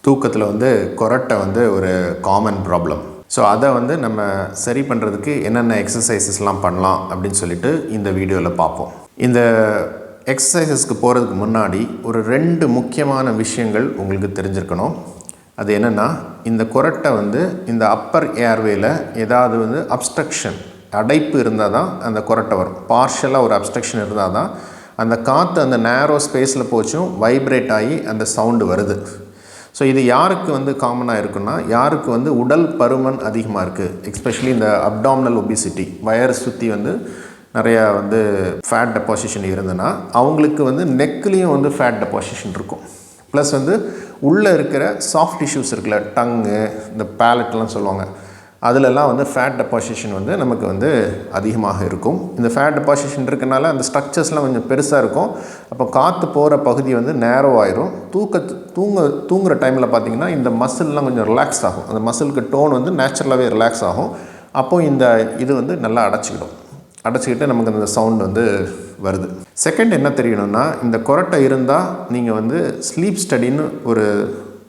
தூக்கத்தில் வந்து கொரட்டை வந்து ஒரு காமன் ப்ராப்ளம். ஸோ அதை வந்து நம்ம சரி பண்ணுறதுக்கு என்னென்ன எக்ஸசைசஸ்லாம் பண்ணலாம் அப்படின்னு சொல்லிட்டு இந்த வீடியோவில் பார்ப்போம். இந்த எக்ஸசைசஸ்க்கு போகிறதுக்கு முன்னாடி ஒரு 2 முக்கியமான விஷயங்கள் உங்களுக்கு தெரிஞ்சிருக்கணும். அது என்னென்னா, இந்த கொரட்டை வந்து இந்த அப்பர் ஏர்வேல ஏதாவது வந்து அப்ஸ்ட்ரக்ஷன், அடைப்பு இருந்தால் தான் அந்த கொரட்டை வரும். பார்ஷலாக ஒரு அப்ஸ்ட்ரக்ஷன் இருந்தால் தான் அந்த காற்று அந்த நேரோ ஸ்பேஸில் போச்சும் வைப்ரேட் ஆகி அந்த சவுண்டு வருது. ஸோ இது யாருக்கு வந்து காமனாக இருக்குன்னா, யாருக்கு வந்து உடல் பருமன் அதிகமாக இருக்குது, எஸ்பெஷலி இந்த அப்டாமினல் ஒபிசிட்டி, வயரை சுற்றி வந்து நிறையா வந்து ஃபேட் டெபாசிஷன் இருந்ததுன்னா அவங்களுக்கு வந்து நெக்லேயும் வந்து ஃபேட் டெபாசிஷன் இருக்கும். ப்ளஸ் வந்து உள்ளே இருக்கிற சாஃப்ட் டிஷ்யூஸ் இருக்குல்ல, டங்கு, இந்த பேலட்லாம் சொல்லுவாங்க, அதிலெல்லாம் வந்து ஃபேட் டெபாசிஷன் வந்து நமக்கு வந்து அதிகமாக இருக்கும். இந்த ஃபேட் டெபாசிஷன் இருக்கனால அந்த ஸ்ட்ரக்சர்ஸ்லாம் கொஞ்சம் பெருசாக இருக்கும். அப்போ காற்று போகிற பகுதி வந்து நேரோ ஆயிரும். தூங்குகிற டைமில் பார்த்திங்கன்னா இந்த மசில்லாம் கொஞ்சம் ரிலாக்ஸ் ஆகும். அந்த மசிலுக்கு டோன் வந்து நேச்சுரலாகவே ரிலாக்ஸ் ஆகும். அப்போது இந்த இது வந்து நல்லா அடைச்சிக்கிட்டு நமக்கு அந்த சவுண்ட் வந்து வருது. செகண்ட் என்ன தெரியணும்னா, இந்த கொரட்டை இருந்தால் நீங்கள் வந்து ஸ்லீப் ஸ்டடின்னு ஒரு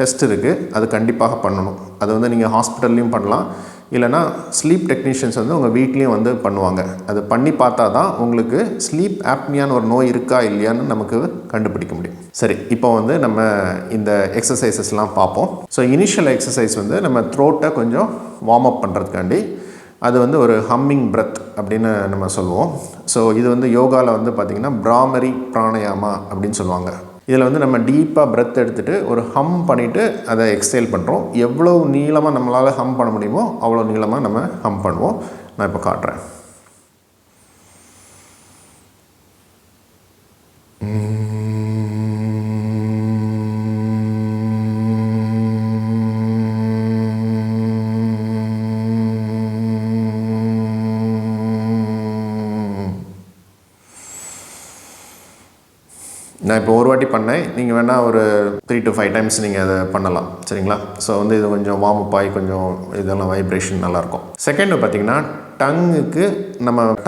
டெஸ்ட் இருக்குது, அது கண்டிப்பாக பண்ணணும். அது வந்து நீங்கள் ஹாஸ்பிட்டல்லையும் பண்ணலாம், இல்லைனா ஸ்லீப் டெக்னீஷியன்ஸ் வந்து உங்கள் வீட்லேயும் வந்து பண்ணுவாங்க. அது பண்ணி பார்த்தா தான் உங்களுக்கு ஸ்லீப் ஆப்னியான்னு ஒரு நோய் இருக்கா இல்லையான்னு நமக்கு கண்டுபிடிக்க முடியும். சரி, இப்போ வந்து நம்ம இந்த எக்ஸசைசஸ்லாம் பார்ப்போம். ஸோ இனிஷியல் எக்ஸசைஸ் வந்து நம்ம த்ரோட்டை கொஞ்சம் வார்ம் அப் பண்ணுறதுக்காண்டி அது வந்து ஒரு ஹம்மிங் பிரெத் அப்படின்னு நம்ம சொல்லுவோம். ஸோ இது வந்து யோகாவில் வந்து பார்த்திங்கன்னா பிராமரி பிராணயாமா அப்படின்னு சொல்லுவாங்க. இதில் வந்து நம்ம டீப்பாக பிரெத் எடுத்துகிட்டு ஒரு ஹம் பண்ணிவிட்டு அதை எக்ஸ்ஹேல் பண்ணுறோம். எவ்வளோ நீளமாக நம்மளால் ஹம் பண்ண முடியுமோ அவ்வளோ நீளமாக நம்ம ஹம் பண்ணுவோம். நான் இப்போ காட்டுறேன். நான் இப்போ ஒரு வாட்டி பண்ணேன், நீங்கள் வேணால் ஒரு 3 to 5 டைம்ஸ் நீங்கள் அதை பண்ணலாம், சரிங்களா? ஸோ வந்து இது கொஞ்சம் வார்ம் அப் ஆகி கொஞ்சம் இதெல்லாம் வைப்ரேஷன் நல்லாயிருக்கும். செகண்டு பார்த்திங்கன்னா,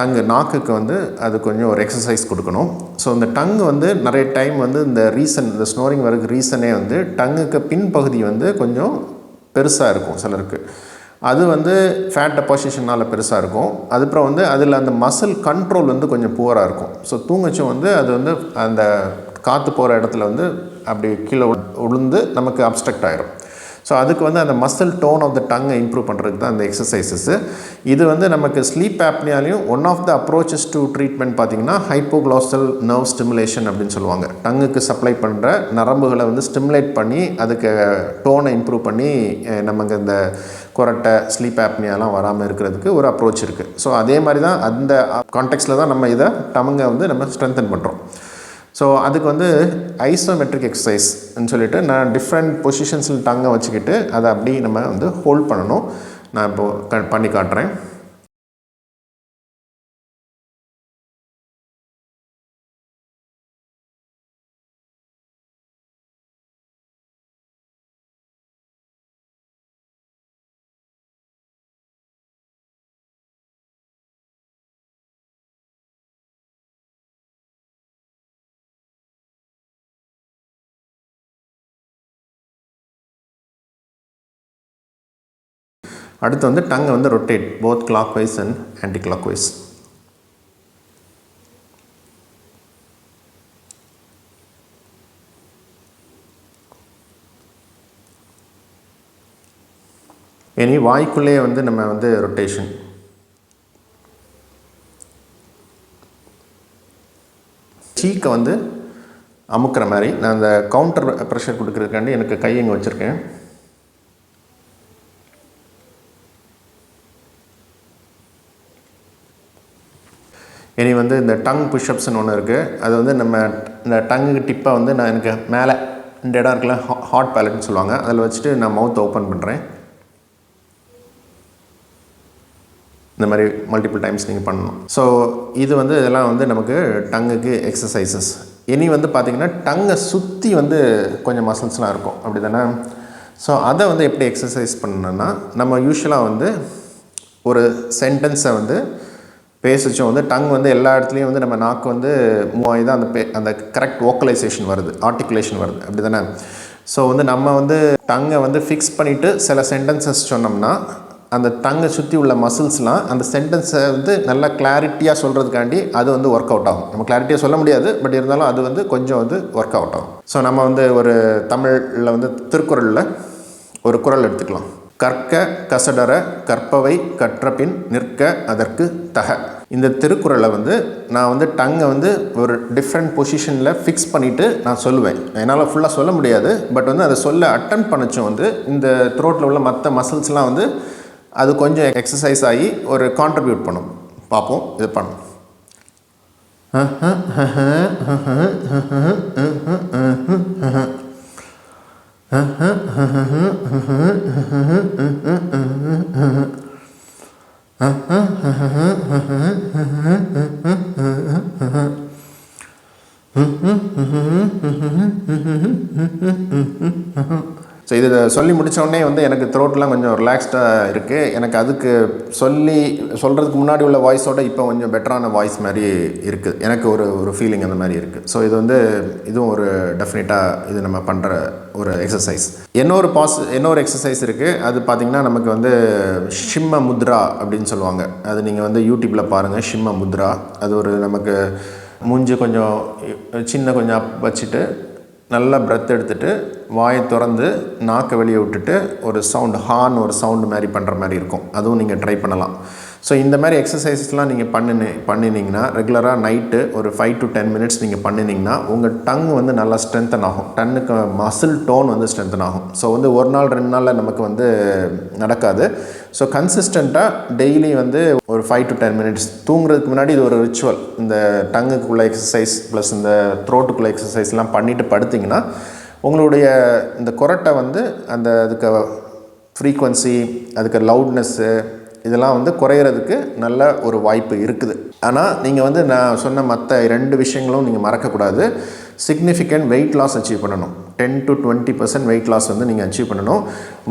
டங்கு நாக்குக்கு வந்து அது கொஞ்சம் ஒரு எக்ஸசைஸ் கொடுக்கணும். ஸோ இந்த டங்கு வந்து நிறைய டைம் வந்து இந்த ஸ்னோரிங் வரதுக்கு ரீசனே வந்து டங்குக்கு பின்பகுதி வந்து கொஞ்சம் பெருசாக இருக்கும் சிலருக்கு. அது வந்து ஃபேட் டெபாசிஷனால் பெருசாக இருக்கும். அதுக்கப்புறம் வந்து அதில் அந்த மசில் கண்ட்ரோல் வந்து கொஞ்சம் புவராக இருக்கும். ஸோ தூங்கச்சும் வந்து அது வந்து அந்த காற்று போகிற இடத்துல வந்து அப்படி கீழே உளுந்து நமக்கு அப்ஸ்ட்ரக்ட் ஆகிரும். ஸோ அதுக்கு வந்து அந்த மசில் டோன் ஆஃப் த டங்கை இம்ப்ரூவ் பண்ணுறதுக்கு தான் அந்த எக்ஸசைசஸ்ஸு. இது வந்து நமக்கு ஸ்லீப் ஆப்னியாலையும் one of the approaches to treatment பார்த்திங்கன்னா ஹைப்போக்ளாசல் நர்வ் ஸ்டிமுலேஷன் அப்படின்னு சொல்லுவாங்க. டங்குக்கு சப்ளை பண்ணுற நரம்புகளை வந்து ஸ்டிமுலேட் பண்ணி அதுக்கு டோனை இம்ப்ரூவ் பண்ணி நமக்கு இந்த கொரட்டை, ஸ்லீப் ஆப்னியாலாம் வராமல் இருக்கிறதுக்கு ஒரு அப்ரோச் இருக்குது. ஸோ அதே மாதிரி தான் அந்த கான்டெக்ஸ்டில் தான் நம்ம இதை டங்கை வந்து நம்ம ஸ்ட்ரென்தன் பண்ணுறோம். ஸோ அதுக்கு வந்து ஐசோமெட்ரிக் எக்ஸசைஸ்ன்னு சொல்லிட்டு நான் டிஃப்ரெண்ட் பொசிஷன்ஸில் டங்கை வச்சுக்கிட்டு அதை அப்படி நம்ம வந்து ஹோல்ட் பண்ணணும். நான் இப்போது பண்ணி காட்டுறேன். அடுத்து வந்து டங்கை வந்து rotate both clockwise and anticlockwise. இனி வாய்க்குள்ளேயே வந்து நம்ம வந்து ரொட்டேஷன். சீக்கை வந்து அமுக்கிற மாதிரி நான் அந்த கவுண்டர் ப்ரெஷர் கொடுக்கறதுக்காண்டி எனக்கு கை இங்கே வச்சுருக்கேன். இனி வந்து இந்த டங் புஷ்அப்ஸ்ன்னு ஒன்று இருக்குது. அது வந்து நம்ம இந்த டங்கு டிப்பை வந்து நான் எனக்கு மேலே இந்த இடம் இருக்குல்ல, ஹாட் பேலட்னு சொல்லுவாங்க, அதில் வச்சுட்டு நான் மவுத் ஓப்பன் பண்ணுறேன். இந்த மாதிரி மல்டிபிள் டைம்ஸ் நீங்கள் பண்ணணும். ஸோ இது வந்து இதெல்லாம் வந்து நமக்கு டங்குக்கு எக்ஸசைசஸ். இனி வந்து பார்த்திங்கன்னா டங்கை சுற்றி வந்து கொஞ்சம் மசில்ஸ்லாம் இருக்கும், அப்படி தானே? ஸோ அதை வந்து எப்படி எக்ஸசைஸ் பண்ணணுன்னா, நம்ம யூஸ்வலாக வந்து ஒரு சென்டென்ஸை வந்து பேசிச்சோம் வந்து டங் வந்து எல்லா இடத்துலையும் வந்து நம்ம நாக்கு வந்து மூவ் ஆகி தான் அந்த கரெக்ட் வோக்கலைசேஷன் வருது, ஆர்டிகுலேஷன் வருது, அப்படி தானே? ஸோ வந்து நம்ம வந்து டங்கை வந்து ஃபிக்ஸ் பண்ணிவிட்டு சில சென்டென்சஸ் சொன்னோம்னா அந்த டங்கை சுற்றி உள்ள மசில்ஸ்லாம் அந்த சென்டென்ஸை வந்து நல்லா கிளாரிட்டியாக சொல்கிறதுக்காண்டி அது வந்து ஒர்க் அவுட் ஆகும். நம்ம கிளாரிட்டியாக சொல்ல முடியாது, பட் இருந்தாலும் அது வந்து கொஞ்சம் வந்து ஒர்க் அவுட் ஆகும். ஸோ நம்ம வந்து ஒரு தமிழில் வந்து திருக்குறளில் ஒரு குறள் எடுத்துக்கலாம். கற்க கசடர கற்பவை கற்றபின் நிற்க அதற்கு தக. இந்த திருக்குறளை வந்து நான் வந்து டங்கை வந்து ஒரு டிஃப்ரெண்ட் பொசிஷனில் ஃபிக்ஸ் பண்ணிவிட்டு நான் சொல்லுவேன். என்னால் ஃபுல்லாக சொல்ல முடியாது, பட் வந்து அதை சொல்ல அட்டன் பண்ணச்சும் வந்து இந்த த்ரோட்டில் உள்ள மற்ற மசில்ஸ்லாம் வந்து அது கொஞ்சம் எக்ஸசைஸ் ஆகி ஒரு கான்ட்ரிபியூட் பண்ணும். பார்ப்போம், இது பண்ணும். ஸோ இது சொல்லி முடித்தோடனே வந்து எனக்கு த்ரோட்லாம் கொஞ்சம் ரிலாக்ஸ்டாக இருக்குது. எனக்கு அதுக்கு சொல்கிறதுக்கு முன்னாடி உள்ள வாய்ஸோட இப்போ கொஞ்சம் பெட்டரான வாய்ஸ் மாதிரி இருக்குது. எனக்கு ஒரு ஃபீலிங் அந்த மாதிரி இருக்குது. ஸோ இது வந்து இதுவும் ஒரு டெஃபினட்டாக இது நம்ம பண்ணுற ஒரு எக்ஸசைஸ். இன்னொரு எக்ஸசைஸ் இருக்குது. அது பார்த்திங்கன்னா நமக்கு வந்து ஷிம்ம முத்ரா அப்படின்னு சொல்லுவாங்க. அது நீங்கள் வந்து யூடியூப்பில் பாருங்கள், ஷிம்ம முத்ரா. அது ஒரு நமக்கு மூஞ்சி கொஞ்சம் கொஞ்சம் வச்சுட்டு நல்லா பிரெத் எடுத்துகிட்டு வாயை திறந்து நாக்கை வெளியே விட்டுட்டு ஒரு சவுண்டு மாதிரி பண்ணுற மாதிரி இருக்கும். அதுவும் நீங்கள் ட்ரை பண்ணலாம். ஸோ இந்த மாதிரி எக்ஸசைஸஸ்லாம் நீங்கள் பண்ணினீங்கன்னா ரெகுலராக நைட்டு ஒரு 5 to 10 மினிட்ஸ் நீங்கள் பண்ணினீங்கன்னா உங்கள் டங் வந்து நல்லா ஸ்ட்ரென்தன் ஆகும். டன்னுக்கு மசில் டோன் வந்து ஸ்ட்ரென்தன் ஆகும். ஸோ வந்து ஒரு நாள் 2 நாளில் நமக்கு வந்து நடக்காது. ஸோ கன்சிஸ்டண்ட்டாக டெய்லி வந்து ஒரு 5 to 10 மினிட்ஸ் தூங்குறதுக்கு முன்னாடி இது ஒரு ரிச்சுவல். இந்த டங்குக்குள்ளே எக்ஸசைஸ் ப்ளஸ் இந்த த்ரோட்டுக்குள்ளே எக்ஸசைஸ்லாம் பண்ணிவிட்டு படுத்திங்கன்னா உங்களுடைய இந்த கொரட்டை வந்து அதுக்கு ஃப்ரீக்வன்சி, அதுக்கு லவுட்னஸ்ஸு இதெல்லாம் வந்து குறையிறதுக்கு நல்ல ஒரு வாய்ப்பு இருக்குது. ஆனால் நீங்கள் வந்து நான் சொன்ன மற்ற 2 விஷயங்களும் நீங்கள் மறக்கக்கூடாது. சிக்னிஃபிகண்ட் வெயிட் லாஸ் அச்சீவ் பண்ணணும். 10 to 20% வெயிட் லாஸ் வந்து நீங்கள் அச்சீவ் பண்ணணும்.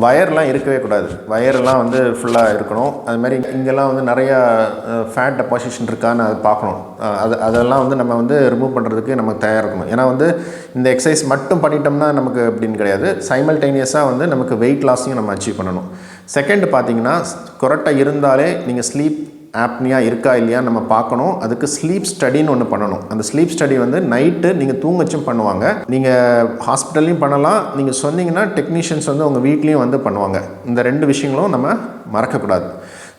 வயர்லாம் இருக்கவே கூடாது. வயரெல்லாம் வந்து ஃபுல்லாக இருக்கணும். அது மாதிரி இங்கெல்லாம் வந்து நிறையா ஃபேட் டெபாசிஷன் இருக்கான்னு அதை பார்க்கணும். அதெல்லாம் வந்து நம்ம வந்து ரிமூவ் பண்ணுறதுக்கு நமக்கு தயாராக இருக்கணும். ஏன்னா வந்து இந்த எக்ஸசைஸ் மட்டும் பண்ணிட்டோம்னா நமக்கு அப்படின்னு கிடையாது. சைமல்டேனியஸாக வந்து நமக்கு வெயிட் லாஸையும் நம்ம அச்சீவ் பண்ணணும். செகண்ட் பார்த்தீங்கன்னா கொரட்டை இருந்தாலே நீங்கள் ஸ்லீப் ஆப்னியா இருக்கா இல்லையா நம்ம பார்க்கணும். அதுக்கு ஸ்லீப் ஸ்டடின்னு ஒன்று பண்ணணும். அந்த ஸ்லீப் ஸ்டடி வந்து நைட்டு நீங்கள் தூங்கச்சும் பண்ணுவாங்க. நீங்கள் ஹாஸ்பிட்டல்லையும் பண்ணலாம். நீங்கள் சொன்னீங்கன்னா டெக்னீஷியன்ஸ் வந்து உங்கள் வீட்லேயும் வந்து பண்ணுவாங்க. இந்த 2 விஷயங்களும் நம்ம மறக்கக்கூடாது.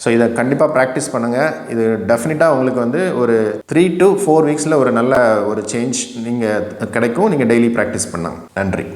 ஸோ இதை கண்டிப்பாக ப்ராக்டிஸ் பண்ணுங்கள். இது டெஃபினட்டாக உங்களுக்கு வந்து ஒரு 3 to 4 வீக்ஸில் ஒரு நல்ல ஒரு சேஞ்ச் நீங்கள் கிடைக்கும். நீங்கள் டெய்லி ப்ராக்டிஸ் பண்ணாங்க. நன்றி.